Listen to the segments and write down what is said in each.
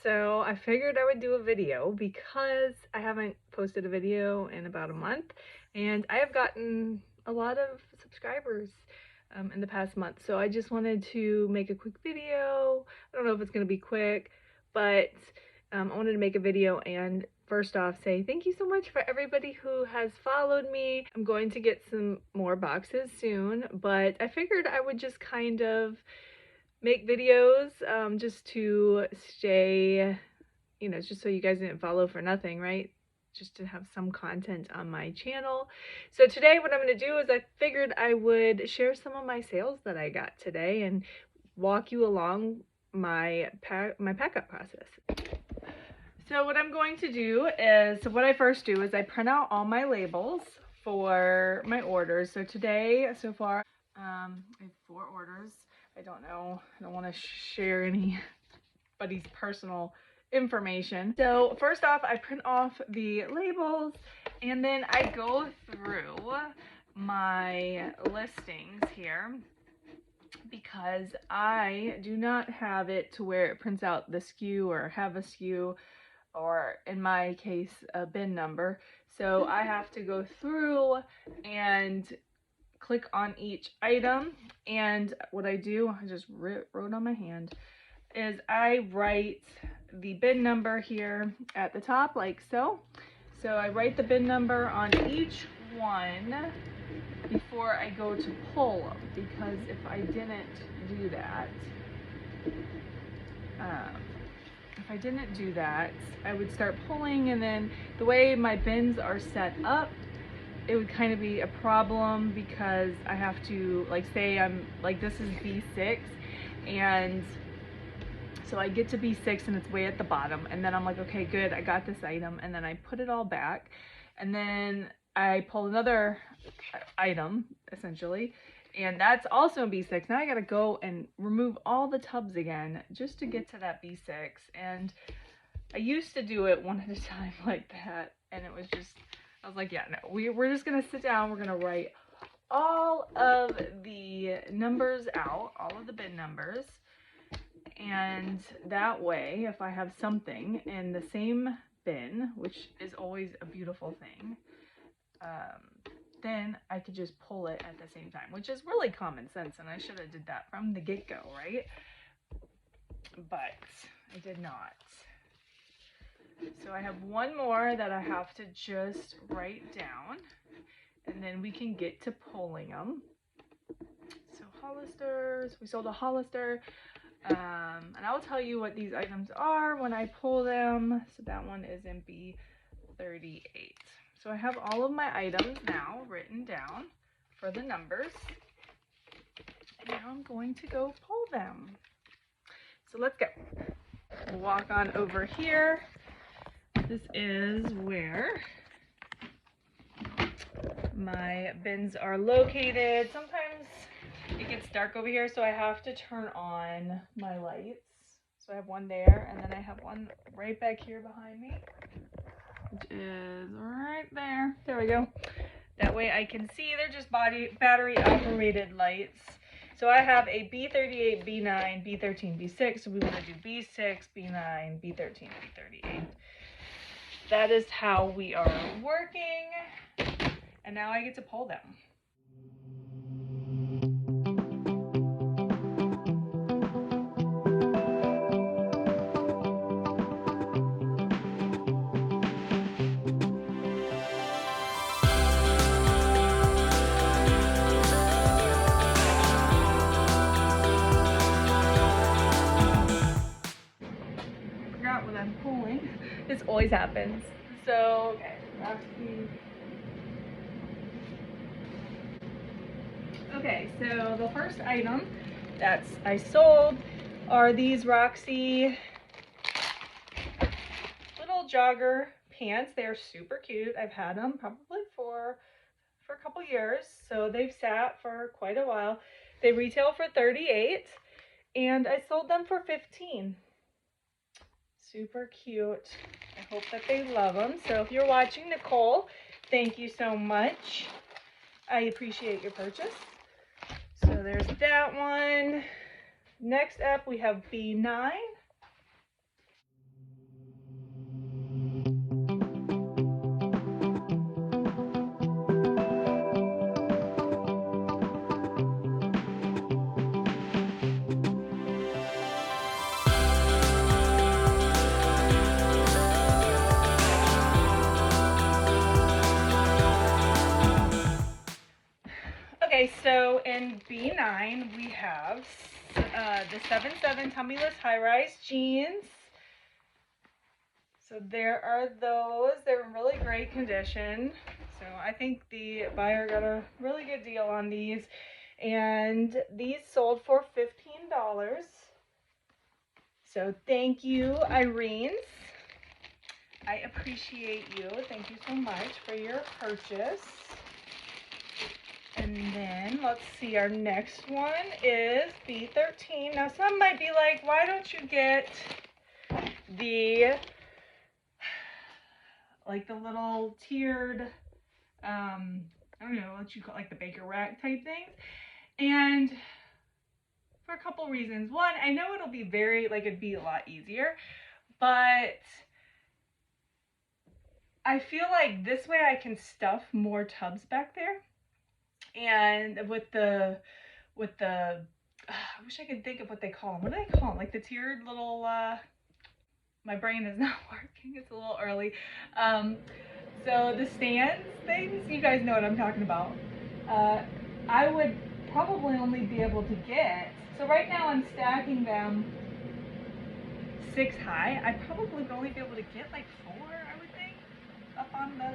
So I figured I would do a video because I haven't posted a video in about a month, and I have gotten a lot of subscribers in the past month. So I just wanted to make a quick video. I don't know if it's going to be quick, but I wanted to make a video and first off say thank you so much for everybody who has followed me. I'm going to get some more boxes soon, but I figured I would just kind of make videos just to stay, just so you guys didn't follow for nothing, right? Just to have some content on my channel. So today what I'm going to do is I figured I would share some of my sales that I got today and walk you along my pack-up process. So what I'm going to do is, what I first do is I print out all my labels for my orders. So today, so far, I have 4 orders. I don't know, I don't want to share anybody's personal information. So first off, I print off the labels and then I go through my listings here because I do not have it to where it prints out the SKU or have a SKU, or in my case, a bin number. So I have to go through and click on each item, and what I do, I just wrote on my hand, is I write the bin number here at the top like so. So I write the bin number on each one before I go to pull them, because if I didn't do that, I would start pulling, and then the way my bins are set up, it would kind of be a problem because I have to, like, say I'm like, this is B6, and so I get to B6 and it's way at the bottom, and then I'm like, okay, good, I got this item, and then I put it all back, and then I pull another item essentially, and that's also in B6. Now I gotta go and remove all the tubs again just to get to that B6, and I used to do it one at a time like that, and it was just, I was like, yeah, no, we're just gonna sit down, we're gonna write all of the numbers out, all of the bin numbers, and that way, if I have something in the same bin, which is always a beautiful thing, then I could just pull it at the same time, which is really common sense, and I should have did that from the get-go, right? But I did not. So I have one more that I have to just write down, and then we can get to pulling them. So Hollisters, we sold a Hollister, and I'll tell you what these items are when I pull them. So that one is in B38. So I have all of my items now written down for the numbers, and now I'm going to go pull them. So let's go. We'll walk on over here. This is where my bins are located. Sometimes it gets dark over here, so I have to turn on my lights. So I have one there, and then I have one right back here behind me, which is right there. There we go. That way I can see. They're just battery operated lights. So I have a B38, B9, B13, B6. So we want to do B6, B9, B13, B38. That is how we are working, and now I get to pull them. Forgot what I'm pulling. This always happens. So, okay, so the first item that I sold are these Roxy little jogger pants. They're super cute. I've had them probably for a couple years, so they've sat for quite a while. They retail for $38, and I sold them for $15. Super cute. I hope that they love them. So if you're watching, Nicole, thank you so much. I appreciate your purchase. So there's that one. Next up, we have B9. Okay, so in B9 we have the 7/7 tummyless high-rise jeans. So there are those. They're in really great condition. So I think the buyer got a really good deal on these. And these sold for $15. So thank you, Irene. I appreciate you. Thank you so much for your purchase. And then let's see, our next one is B13. Now some might be like, why don't you get the little tiered, I don't know what you call, like the baker rack type things? And for a couple reasons. One, I know it'll be it'd be a lot easier, but I feel like this way I can stuff more tubs back there. And with the, I wish I could think of what they call them. What do they call them? Like the tiered little, my brain is not working. It's a little early. So the stands things, you guys know what I'm talking about. I would probably only be able to get, so right now I'm stacking them 6 high. I probably would only be able to get like 4, I would think, up on the,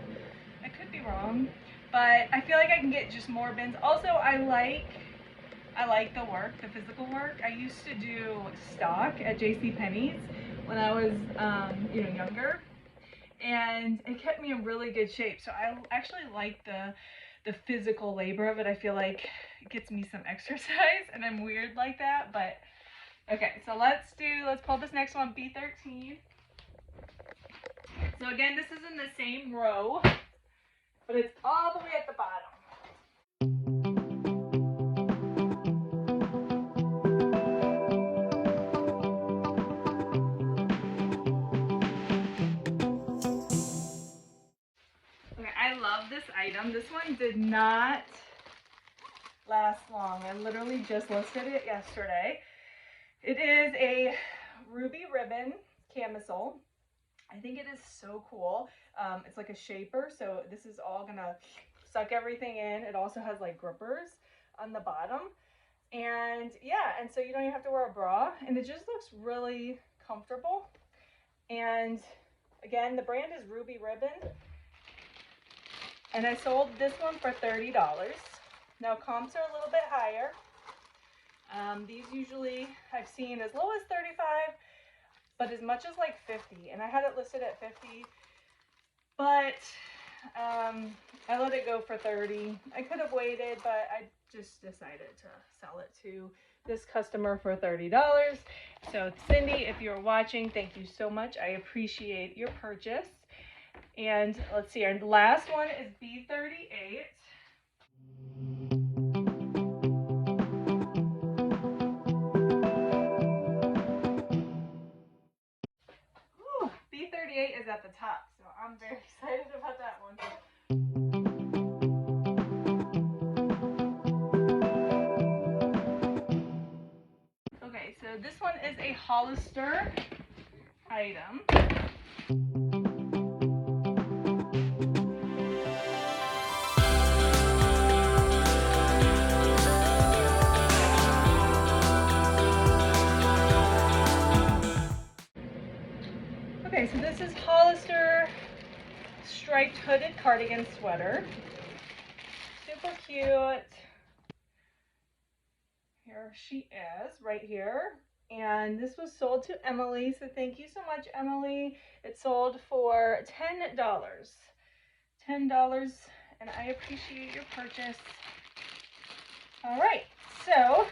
I could be wrong, but I feel like I can get just more bins. Also, I like the work, the physical work. I used to do stock at JCPenney's when I was, younger, and it kept me in really good shape. So I actually like the physical labor of it. I feel like it gets me some exercise, and I'm weird like that, but okay. So let's pull this next one, B13. So again, this is in the same row, but it's all the way at the bottom. Okay, I love this item. This one did not last long. I literally just listed it yesterday. It is a ruby ribbon camisole. I think it is so cool. It's like a shaper, so this is all gonna suck everything in. It also has like grippers on the bottom. And yeah, and so you don't even have to wear a bra, and it just looks really comfortable. And again, the brand is Ruby Ribbon, and I sold this one for $30. Now comps are a little bit higher. These usually I've seen as low as 35, but as much as like 50, and I had it listed at 50, but I let it go for 30. I could have waited, but I just decided to sell it to this customer for $30. So Cindy, if you're watching, thank you so much. I appreciate your purchase. And let's see, our last one is B38. Whew, B38 is at the top, so I'm very excited about that one. Okay, so this one is a Hollister item. Okay, so this is Hollister striped hooded cardigan sweater. Super cute. Here she is, right here. And this was sold to Emily, so thank you so much, Emily. It sold for $10. $10, and I appreciate your purchase. All right, so,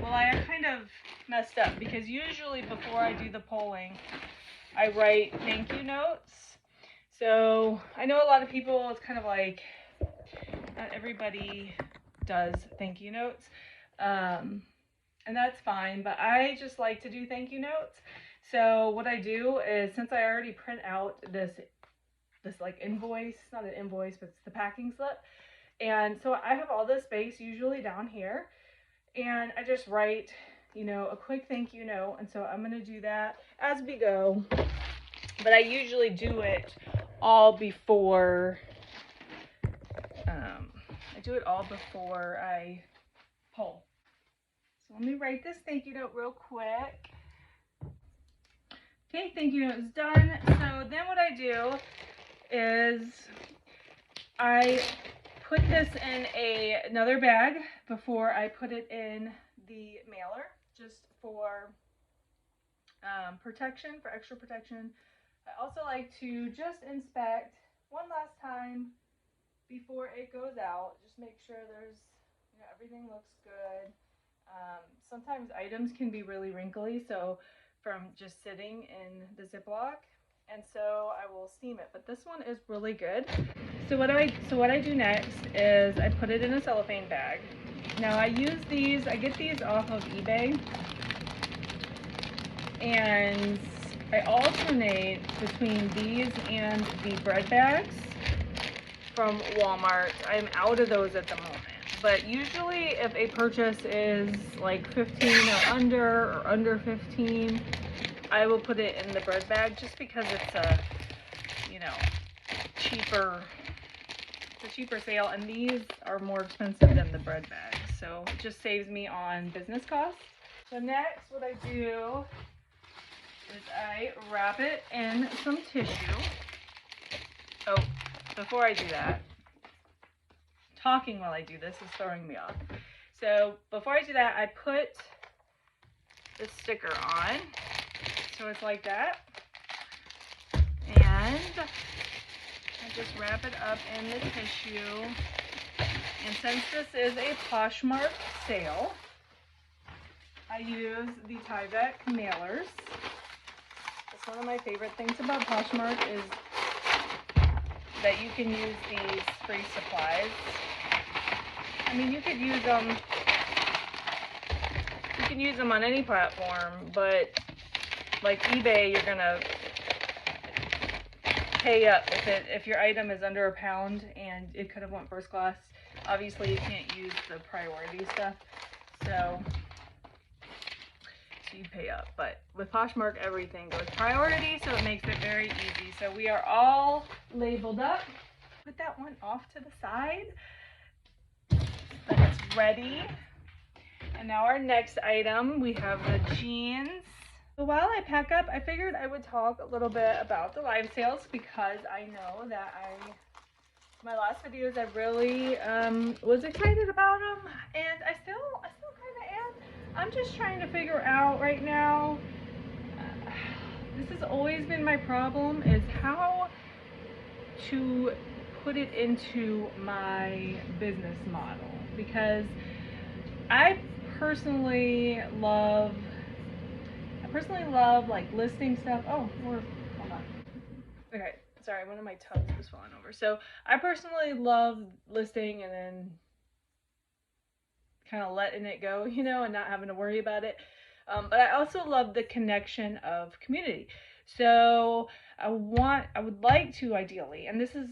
well, I kind of messed up because usually before I do the polling, I write thank you notes. So I know a lot of people, it's kind of like, not everybody does thank you notes. and that's fine, but I just like to do thank you notes. So what I do is, since I already print out this like invoice, not an invoice, but it's the packing slip, and so I have all this space usually down here, and I just write, you know, a quick thank you note. And so I'm going to do that as we go, but I usually do it all before I pull. So let me write this thank you note real quick. Okay, thank you note is done. So then what I do is I put this in another bag before I put it in the mailer, just for protection, for extra protection. I also like to just inspect one last time before it goes out. Just make sure there's, you know, everything looks good. Sometimes items can be really wrinkly, so from just sitting in the Ziploc, and so I will steam it. But this one is really good. So what I do next is I put it in a cellophane bag. Now I use these. I get these off of eBay, and I alternate between these and the bread bags from Walmart. I'm out of those at the moment. But usually if a purchase is like 15 or under 15, I will put it in the bread bag, just because it's a, you know, cheaper sale, and these are more expensive than the bread bags. So it just saves me on business costs. So next what I do is I wrap it in some tissue. Oh, before I do that, talking while I do this is throwing me off. So before I do that, I put the sticker on, so it's like that, and I just wrap it up in the tissue. And since this is a Poshmark sale, I use the Tyvek mailers. That's one of my favorite things about Poshmark, is that you can use these free supplies. I mean, you could use them on any platform, but like eBay, you're gonna pay up if your item is under a pound and it could have went first class. Obviously you can't use the priority stuff, so you pay up. But with Poshmark, everything goes priority, so it makes it very easy. So we are all labeled up. Put that one off to the side, but it's ready. And now our next item, we have the jeans. So while I pack up, I figured I would talk a little bit about the live sales, because I know that my last videos, I really was excited about them, and I still kind of am. I'm just trying to figure out right now, this has always been my problem, is how to put it into my business model, because I personally love like listing stuff. Oh, hold on. Okay, sorry, one of my tubs was falling over. So I personally love listing and then kind of letting it go, you know, and not having to worry about it. But I also love the connection of community. So I would like to, ideally, and this is,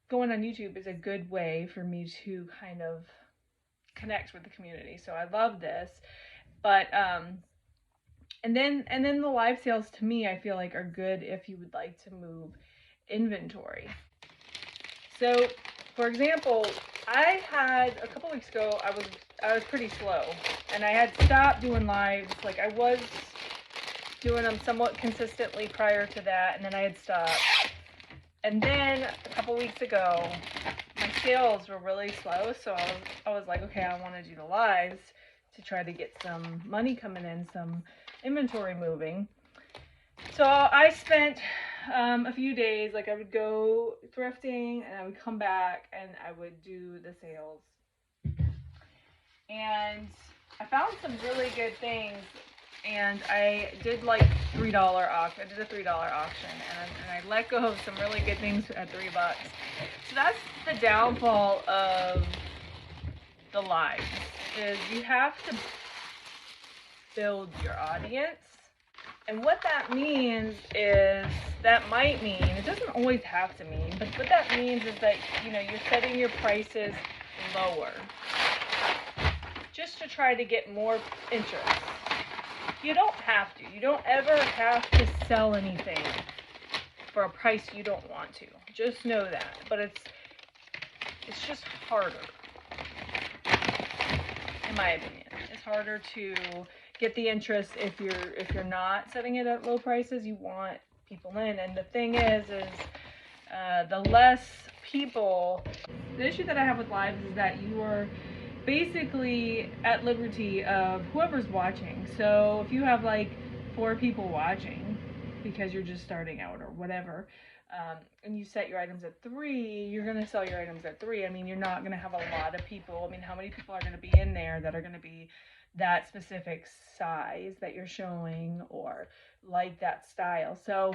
going on YouTube is a good way for me to kind of connect with the community. So I love this, but and then the live sales, to me, I feel like are good if you would like to move inventory. So for example, I had a couple weeks ago, I was pretty slow, and I had stopped doing lives. Like, I was doing them somewhat consistently prior to that, and then I had stopped. And then a couple weeks ago, my sales were really slow, so I was like, okay, I want to do the lives to try to get some money coming in, some inventory moving. So I spent a few days, like I would go thrifting and I would come back and I would do the sales. And I found some really good things, and I did like $3 auction. I did a $3 auction, and I let go of some really good things at $3. So that's the downfall of the lives, is you have to build your audience. And what that means is, that might mean, it doesn't always have to mean, but what that means is that, you know, you're setting your prices lower just to try to get more interest. You don't have to. You don't ever have to sell anything for a price you don't want to. Just know that. But it's just harder, in my opinion. It's harder to get the interest if you're not setting it at low prices. You want people in, and the thing is the less people. The issue that I have with lives is that you are basically at liberty of whoever's watching. So if you have like 4 people watching because you're just starting out or whatever, and you set your items at 3, you're going to sell your items at 3. I mean, you're not going to have a lot of people. I mean, how many people are going to be in there that are going to be that specific size that you're showing or like that style? So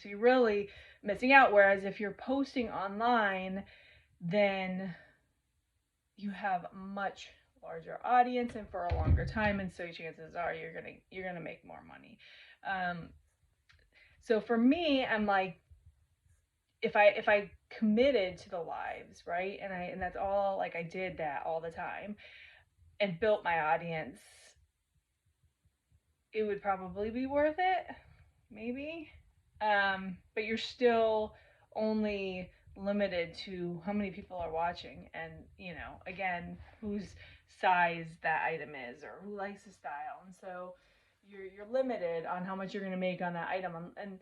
you're really missing out. Whereas if you're posting online, then you have a much larger audience and for a longer time, and so chances are you're gonna make more money. So for me, I'm like, if I committed to the lives, right, and that's all, like I did that all the time and built my audience, it would probably be worth it, maybe. But you're still only limited to how many people are watching, and you know, again, whose size that item is or who likes the style. And so you're limited on how much you're going to make on that item. And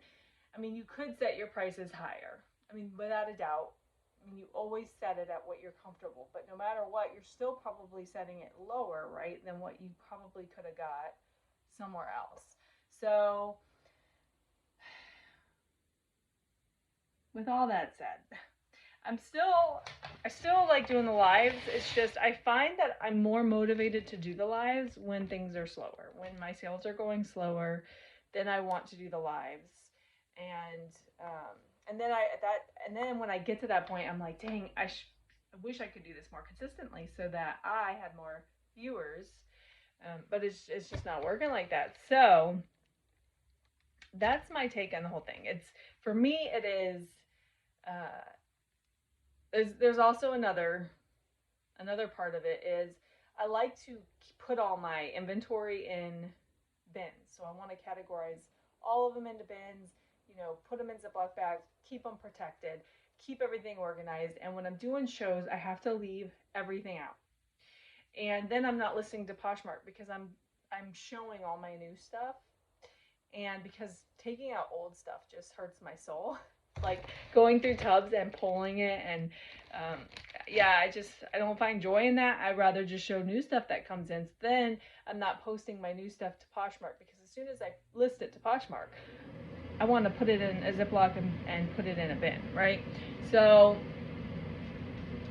I mean, you could set your prices higher. I mean, without a doubt. I mean, you always set it at what you're comfortable, but no matter what, you're still probably setting it lower, right, than what you probably could have got somewhere else. So with all that said, I still like doing the lives. It's just, I find that I'm more motivated to do the lives when things are slower. When my sales are going slower, then I want to do the lives. And then when I get to that point, I'm like, dang, I wish I could do this more consistently so that I had more viewers. But it's just not working like that. So that's my take on the whole thing. It's, for me, it is, there's also another part of it is, I like to put all my inventory in bins. So I want to categorize all of them into bins, you know, put them in Ziploc bags, keep them protected, keep everything organized. And when I'm doing shows, I have to leave everything out. And then I'm not listening to Poshmark because I'm showing all my new stuff. And because taking out old stuff just hurts my soul. Like going through tubs and pulling it, and I don't find joy in that. I'd rather just show new stuff that comes in. So then I'm not posting my new stuff to Poshmark, because as soon as I list it to Poshmark, I want to put it in a Ziploc and put it in a bin, right? So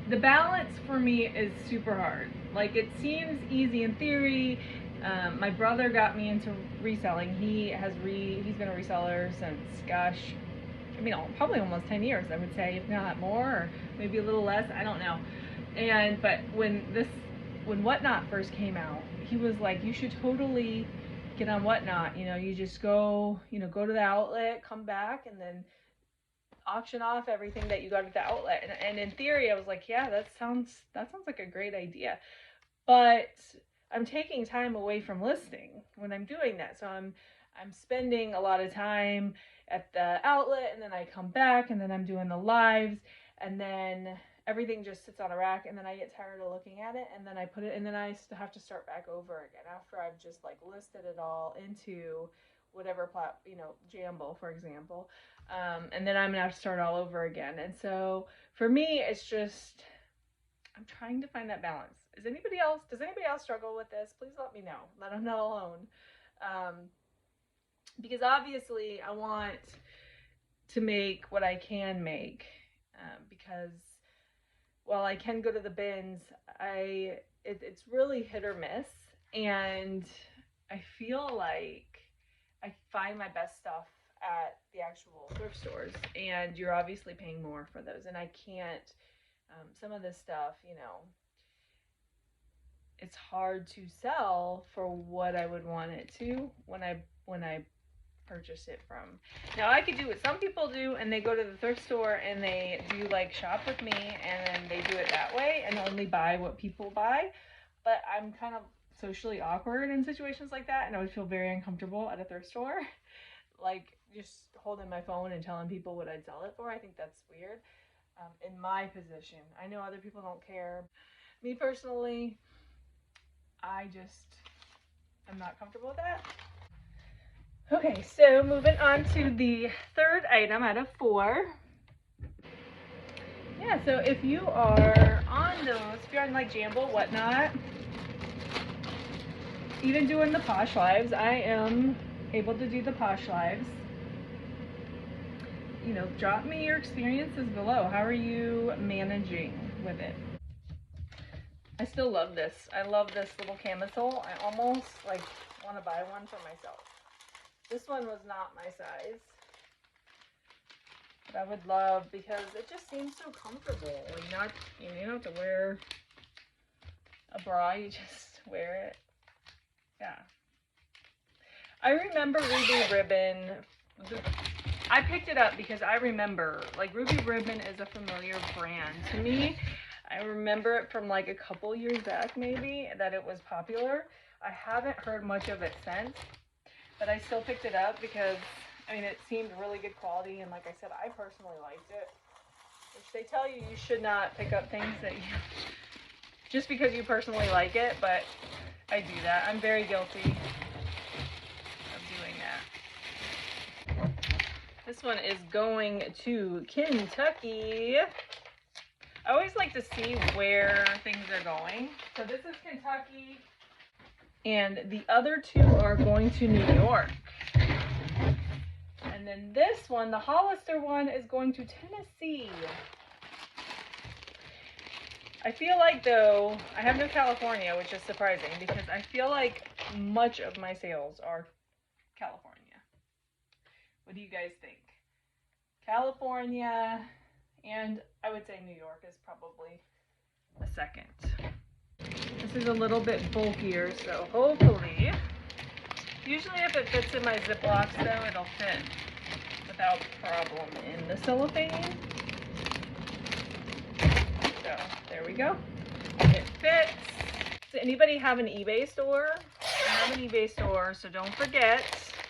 the balance for me is super hard. Like, it seems easy in theory. My brother got me into reselling. He's been a reseller since, gosh, I mean, probably almost 10 years, I would say, if not more, or maybe a little less, I don't know. But when Whatnot first came out, he was like, you should totally get on Whatnot. You know, you just go to the outlet, come back, and then auction off everything that you got at the outlet. And in theory, I was like, yeah, that sounds like a great idea. But I'm taking time away from listing when I'm doing that. So I'm spending a lot of time at the outlet, and then I come back, and then I'm doing the lives, and then everything just sits on a rack, and then I get tired of looking at it, and then I put it, and then I have to start back over again after I've just like listed it all into whatever Jamble, for example, and then I'm gonna have to start all over again. And so for me, it's just, I'm trying to find that balance. Does anybody else struggle with this? Please let me know. Let them know alone. Because obviously I want to make what I can make, because while I can go to the bins, it's really hit or miss, and I feel like I find my best stuff at the actual thrift stores, and you're obviously paying more for those, and I can't, some of this stuff, it's hard to sell for what I would want it to when I purchase it from. Now I could do what some people do, and they go to the thrift store and they do like shop with me, and then they do it that way and only buy what people buy. But I'm kind of socially awkward in situations like that, and I would feel very uncomfortable at a thrift store, like just holding my phone and telling people what I'd sell it for. I think that's weird. In my position, I know other people don't care. Me personally, I just am not comfortable with that. Okay, so moving on to the third item out of 4. Yeah, so if you are on those, if you're on like Jamble, whatnot, even doing the Posh Lives, I am able to do the Posh Lives. You know, drop me your experiences below. How are you managing with it? I still love this. I love this little camisole. I almost like want to buy one for myself. This one was not my size, but I would love, because it just seems so comfortable. Like, not, you don't have to wear a bra, you just wear it. Yeah. I remember Ruby Ribbon. I picked it up because I remember, like, Ruby Ribbon is a familiar brand to me. I remember it from like a couple years back maybe, that it was popular. I haven't heard much of it since, but I still picked it up because, I mean, it seemed really good quality, and like I said, I personally liked it. Which they tell you you should not pick up things that you, just because you personally like it, but I do that. I'm very guilty of doing that. This one is going to Kentucky. I always like to see where things are going. So this is Kentucky, and the other 2 are going to New York. And then this one, the Hollister one, is going to Tennessee. I feel like, though, I have no California, which is surprising, because I feel like much of my sales are California. What do you guys think? California, and I would say New York is probably a second. This is a little bit bulkier, so hopefully, usually if it fits in my Ziplocs though, it'll fit without problem in the cellophane. So there we go. It fits. Does anybody have an eBay store? I have an eBay store, so don't forget.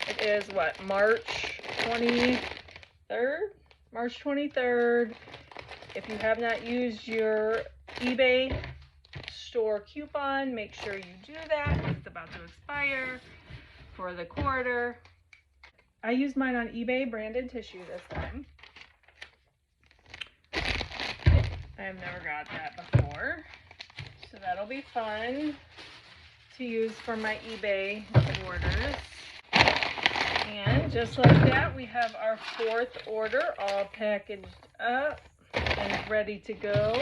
It is what, March 23rd? March 23rd. If you have not used your eBay store coupon, make sure you do that. It's about to expire for the quarter. I used mine on eBay branded tissue this time. I have never got that before, so that'll be fun to use for my eBay orders. And just like that, we have our 4th order all packaged up and ready to go.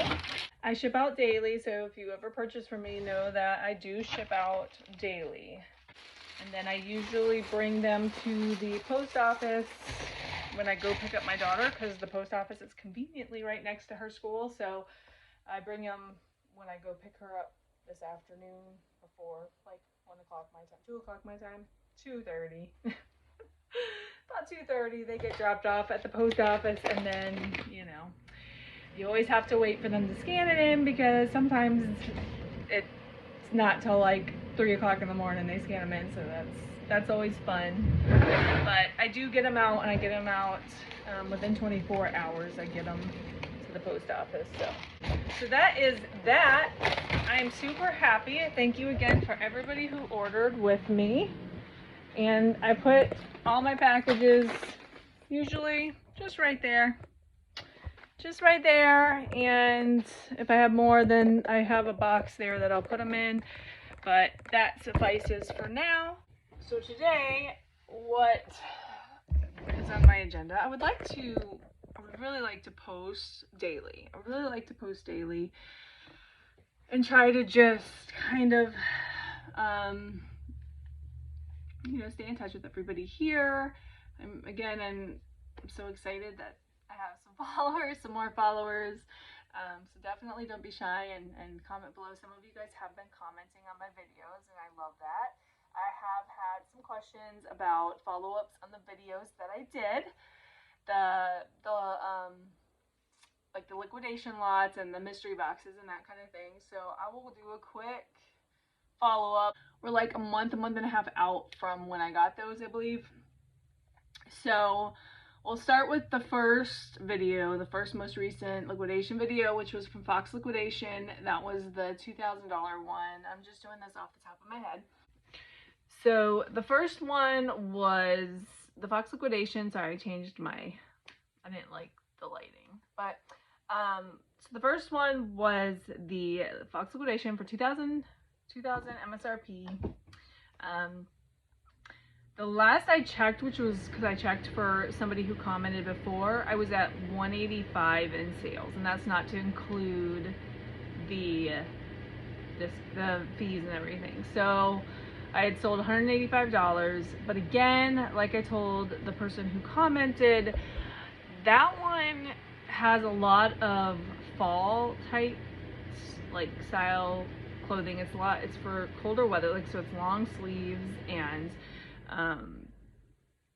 I ship out daily, so if you ever purchase from me, know that I do ship out daily. And then I usually bring them to the post office when I go pick up my daughter, because the post office is conveniently right next to her school. So I bring them when I go pick her up this afternoon before like 1 o'clock my time, 2 o'clock my time, 2:30. About 2:30 they get dropped off at the post office, and then, you always have to wait for them to scan it in, because sometimes it's not till like 3 o'clock in the morning they scan them in, so that's always fun. But I do get them out, and I get them out within 24 hours. I get them to the post office. So that is that. I am super happy. Thank you again for everybody who ordered with me. And I put all my packages usually just right there. Just right there. And if I have more, then I have a box there that I'll put them in. But that suffices for now. So today, what is on my agenda? I would really like to post daily. I would really like to post daily and try to just kind of, stay in touch with everybody here. I'm so excited that I have some more followers. So definitely don't be shy and comment below. Some of you guys have been commenting on my videos, and I love that. I have had some questions about follow-ups on the videos that I did. Like the liquidation lots and the mystery boxes and that kind of thing. So I will do a quick follow-up. We're like a month and a half out from when I got those, I believe. So we'll start with the first video, the first most recent liquidation video, which was from Fox Liquidation. That was the $2,000 one. I'm just doing this off the top of my head. So the first one was the Fox Liquidation. Sorry, I changed I didn't like the lighting. But so the first one was the Fox Liquidation for 2000 MSRP. The last I checked, which was because I checked for somebody who commented before, I was at 185 in sales, and that's not to include the fees and everything. So I had sold $185, but again, like I told the person who commented, that one has a lot of fall type like style clothing. It's for colder weather, like, so it's long sleeves, and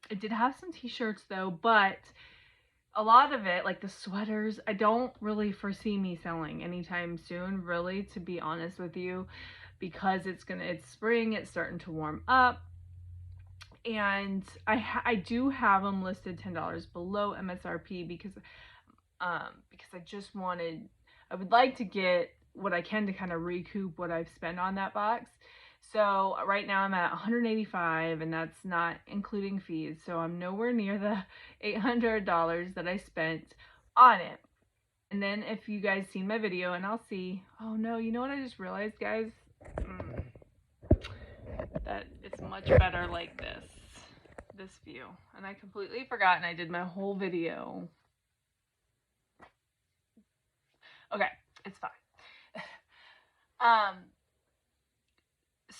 it did have some t-shirts though, but a lot of it, like the sweaters, I don't really foresee me selling anytime soon, really, to be honest with you, because it's spring, it's starting to warm up, and I do have them listed $10 below MSRP because I would like to get what I can to kind of recoup what I've spent on that box. So right now I'm at 185, and that's not including fees. So I'm nowhere near the $800 that I spent on it. And then if you guys seen my video, and I'll see, oh no, you know what I just realized, guys? That it's much better like this view. And I completely forgot, and I did my whole video. Okay, it's fine.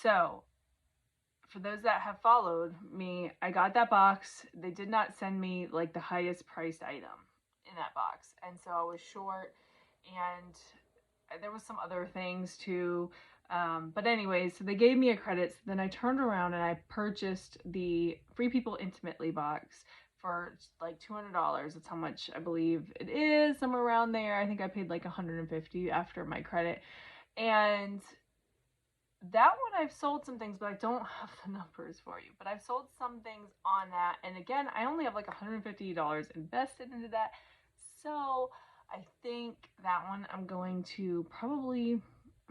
So for those that have followed me, I got that box. They did not send me like the highest priced item in that box, and so I was short, and there was some other things too. But anyways, so they gave me a credit. So then I turned around and I purchased the Free People Intimately box for like $200. That's how much I believe it is, somewhere around there. I think I paid like $150 after my credit. And that one I've sold some things, but I don't have the numbers for you. But I've sold some things on that. And again, I only have like $150 invested into that. So I think that one I'm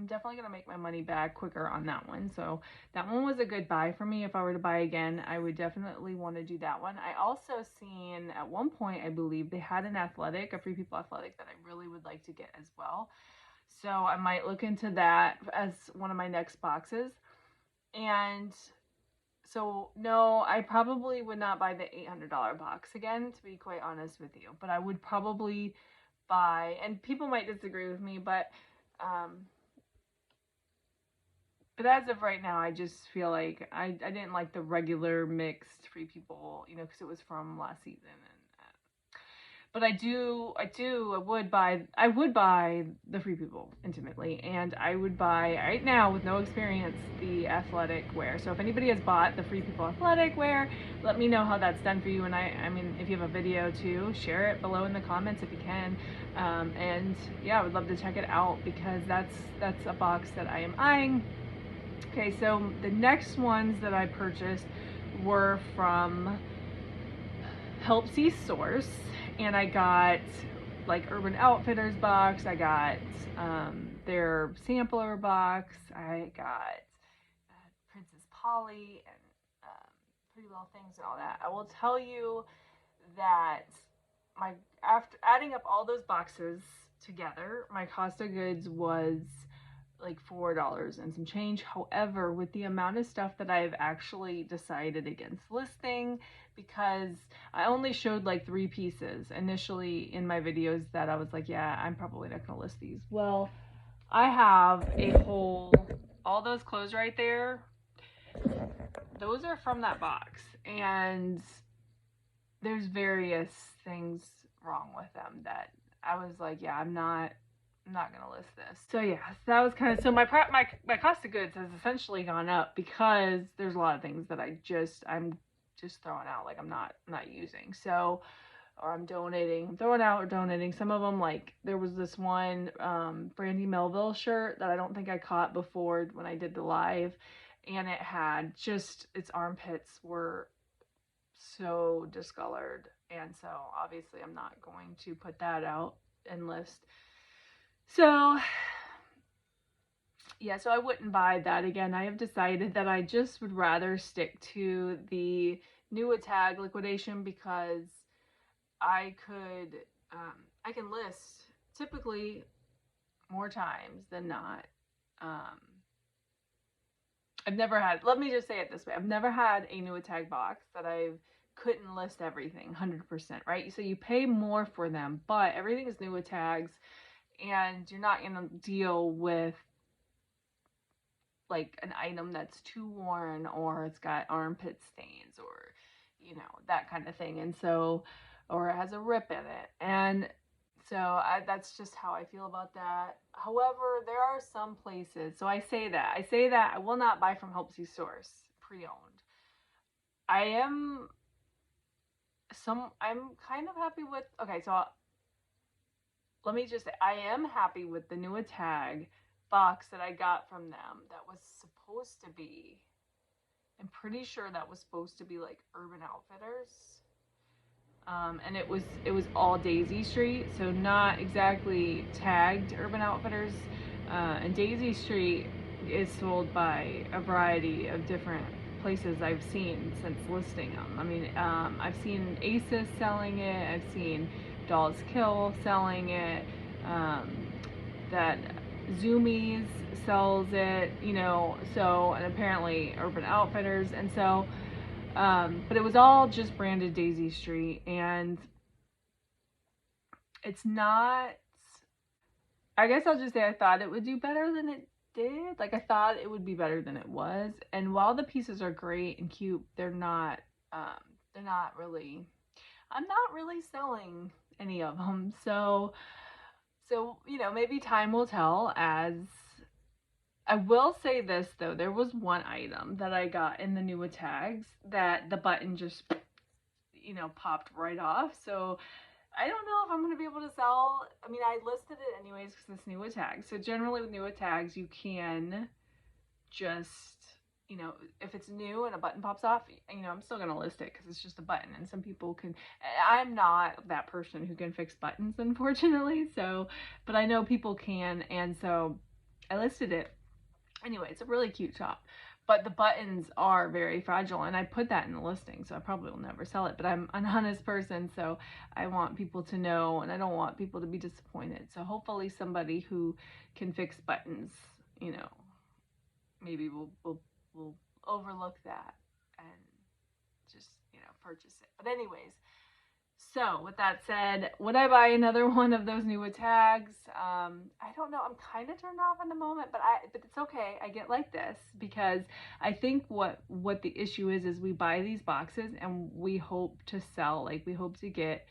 definitely going to make my money back quicker on that one. So that one was a good buy for me. If I were to buy again, I would definitely want to do that one. I also seen at one point, I believe they had a Free People athletic that I really would like to get as well. So I might look into that as one of my next boxes. And so no, I probably would not buy the $800 box again, to be quite honest with you. But I would probably buy, and people might disagree with me, but as of right now, I just feel like I didn't like the regular mixed Free People, because it was from last season. But I would buy the Free People Intimately, and I would buy, right now, with no experience, the athletic wear. So if anybody has bought the Free People athletic wear, let me know how that's done for you. And I mean, if you have a video too, share it below in the comments if you can. And yeah, I would love to check it out, because that's a box that I am eyeing. Okay, so the next ones that I purchased were from Help See Source, and I got like Urban Outfitters box, I got their sampler box, I got Princess Polly and Pretty Little Things and all that. I will tell you that after adding up all those boxes together, my cost of goods was like $4 and some change. However, with the amount of stuff that I've actually decided against listing, because I only showed like 3 pieces initially in my videos that I was like, yeah, I'm probably not gonna list these. Well, I have all those clothes right there, those are from that box, and there's various things wrong with them that I was like, yeah, I'm not I'm not gonna list this. So yeah, that was kind of, so my cost of goods has essentially gone up because there's a lot of things that I'm just throwing out, like I'm not using. So, or I'm throwing out or donating. Some of them, like there was this one Brandy Melville shirt that I don't think I caught before when I did the live, and it had just, its armpits were so discolored, and so obviously I'm not going to put that out and list. So yeah, so I wouldn't buy that again. I have decided that I just would rather stick to the new tag liquidation, because I can list typically more times than not. I've never had, let me just say it this way, I've never had a new tag box that I couldn't list everything 100%, right? So you pay more for them, but everything is new tags, and you're not going to deal with like an item that's too worn, or it's got armpit stains, or that kind of thing. And so, or it has a rip in it. And so that's just how I feel about that. However, there are some places, so I say that I will not buy from Helpsy Source pre-owned. I'm kind of happy with, okay, so let me just say, I am happy with the new tag box that I got from them. That was supposed to be, I'm pretty sure that was supposed to be like Urban Outfitters. And it was all Daisy Street, so not exactly tagged Urban Outfitters. And Daisy Street is sold by a variety of different places I've seen since listing them. I mean, I've seen Aces selling it, I've seen Dolls Kill selling it, that Zoomies sells it, so, and apparently Urban Outfitters, and so, but it was all just branded Daisy Street, and it's not, I guess I'll just say I thought it would do better than it did. Like, I thought it would be better than it was, and while the pieces are great and cute, they're not really, I'm not really selling any of them, so maybe time will tell. As I will say this though, there was one item that I got in the new tags that the button just, popped right off. So I don't know if I'm going to be able to sell. I mean, I listed it anyways because it's new tags. So generally with new tags, you can just, if it's new and a button pops off, I'm still going to list it because it's just a button, and some people can, I'm not that person who can fix buttons, unfortunately. So, but I know people can. And so I listed it. Anyway, it's a really cute top, but the buttons are very fragile, and I put that in the listing, so I probably will never sell it. But I'm an honest person, so I want people to know, and I don't want people to be disappointed. So hopefully somebody who can fix buttons, maybe we'll overlook that and just, purchase it. But anyways, so with that said, would I buy another one of those new tags? I don't know. I'm kind of turned off in the moment, but it's okay. I get like this because I think what the issue is we buy these boxes and we hope to sell, like we hope to get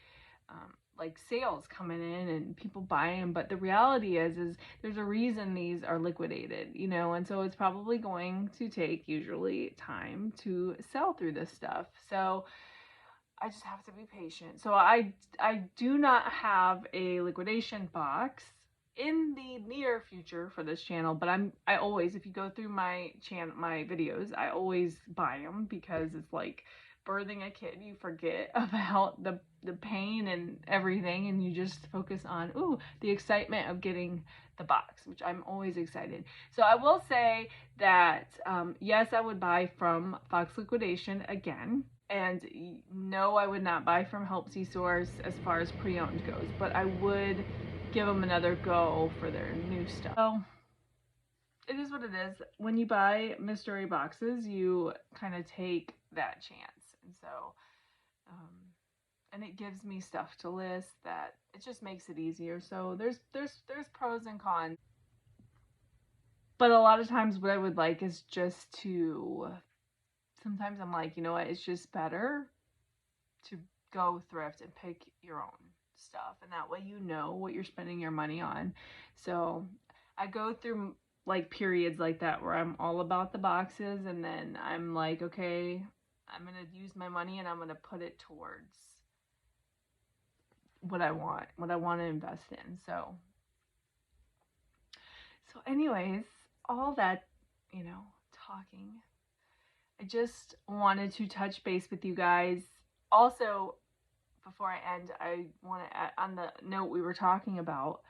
like sales coming in and people buying them. But the reality is there's a reason these are liquidated, and so it's probably going to take usually time to sell through this stuff. So I just have to be patient. So I do not have a liquidation box in the near future for this channel, but I always, if you go through my videos, I always buy them because it's like birthing a kid. You forget about the pain and everything, and you just focus on the excitement of getting the box, which I'm always excited. So I will say that yes, I would buy from Fox Liquidation again. And no, I would not buy from Helpsy Source as far as pre-owned goes, but I would give them another go for their new stuff. So it is what it is. When you buy mystery boxes, you kind of take that chance. And so, and it gives me stuff to list that it just makes it easier. So there's pros and cons. But a lot of times what I would like is just to, sometimes I'm like, you know what, it's just better to go thrift and pick your own. stuff, and that way you know what you're spending your money on. So I go through like periods like that where I'm all about the boxes, and then I'm like, okay, I'm gonna use my money and I'm gonna put it towards what I want to invest in. So anyways, all that, talking, I just wanted to touch base with you guys. Also, before I end, I want to add on the note we were talking about.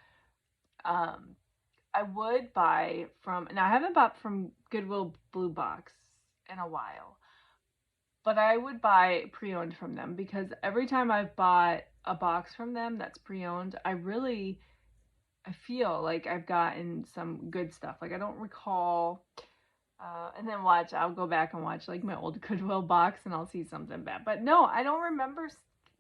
I would buy from, now I haven't bought from Goodwill Blue Box in a while, but I would buy pre-owned from them, because every time I've bought a box from them that's pre-owned, I feel like I've gotten some good stuff. Like I don't recall, and then I'll go back and watch like my old Goodwill box and I'll see something bad. But no, I don't remember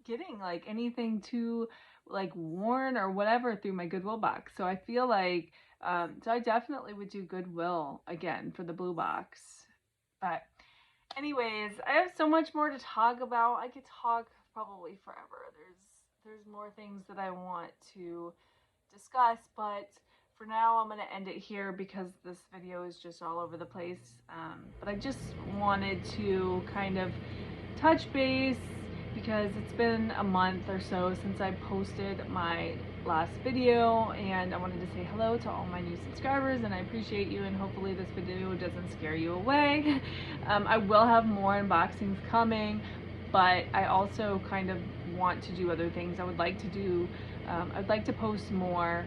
getting like anything too like worn or whatever through my Goodwill box. So I feel like, so I definitely would do Goodwill again for the blue box. But anyways, I have so much more to talk about. I could talk probably forever. There's more things that I want to discuss, but for now I'm going to end it here because this video is just all over the place. But I just wanted to kind of touch base because it's been a month or so since I posted my last video, and I wanted to say hello to all my new subscribers, and I appreciate you, and hopefully this video doesn't scare you away. I will have more unboxings coming, but I also kind of want to do other things. I would like to do, I'd like to post more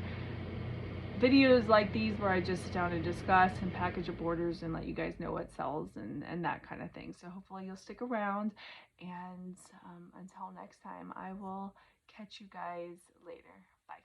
videos like these where I just sit down and discuss and package up orders and let you guys know what sells and that kind of thing. So hopefully you'll stick around, and until next time, I will catch you guys later. Bye.